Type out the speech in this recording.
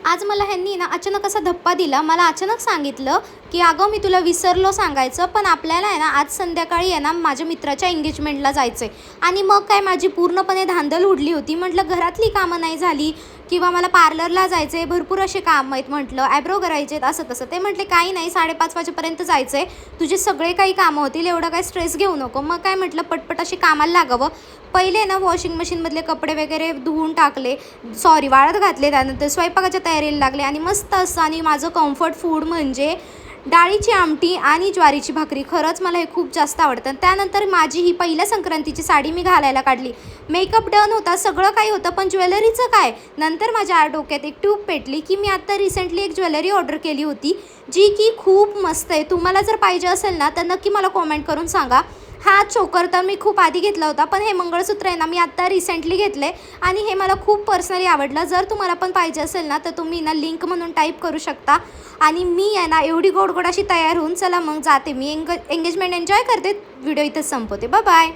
आज मला ह्यांनी ना अचानक असा धप्पा दिला. मला अचानक सांगितलं की अगं मी तुला विसरलो सांगायचं, पण आपल्याला आहे ना आज संध्याकाळी आहे ना माझ्या मित्राच्या एंगेजमेंटला जायचं आहे. आणि मग काय माझी पूर्णपणे धांदल उडली होती. म्हटलं घरातली कामं नाही झाली किंवा मला पार्लरला जायचं आहे, भरपूर असे काम आहेत. म्हटलं ॲब्रो करायचे आहेत असं तसं. ते म्हटले काही नाही 5:30 वाजेपर्यंत जायचं आहे, तुझे सगळे काही कामं होतील, एवढं काही स्ट्रेस घेऊ नको. मग काय म्हटलं पटपट अशी कामाला लागावं. पहिले ना वॉशिंग मशीनमधले कपडे वगैरे धुवून टाकले, वाळत घातले. त्यानंतर स्वयंपाकाच्या तयारीला लागले आणि मस्त असं आणि माझं कम्फर्ट फूड म्हणजे डाळीची आमटी आणि ज्वारीची भाकरी. खरंच मला हे खूप जास्त आवडतं. त्यानंतर माझी ही पहिल्या संक्रांतीची साडी मी घालायला काढली. मेकअप डन होता, सगळं काही होतं, पण ज्वेलरीचं काय. नंतर माझ्या डोक्यात एक ट्यूब पेटली की मी आत्ता रिसेंटली एक ज्वेलरी ऑर्डर केली होती, जी की खूप मस्त आहे. तुम्हाला जर पाहिजे असेल ना तर नक्की मला कॉमेंट करून सांगा. हा चोकर तर मी खूप आधी घेतला होता, पण हे मंगळसूत्र आहे ना मी आत्ता रिसेंटली घेतलं आहे आणि हे मला खूप पर्सनली आवडलं. जर तुम्हाला पण पाहिजे असेल ना तर तुम्ही ना लिंक म्हणून टाईप करू शकता. आणि मी आहे ना एवढी गोड गोड अशी तयार होऊन चला मग जाते मी, एंगेजमेंट एन्जॉय करते. व्हिडिओ इथंच संपवते. Bye bye.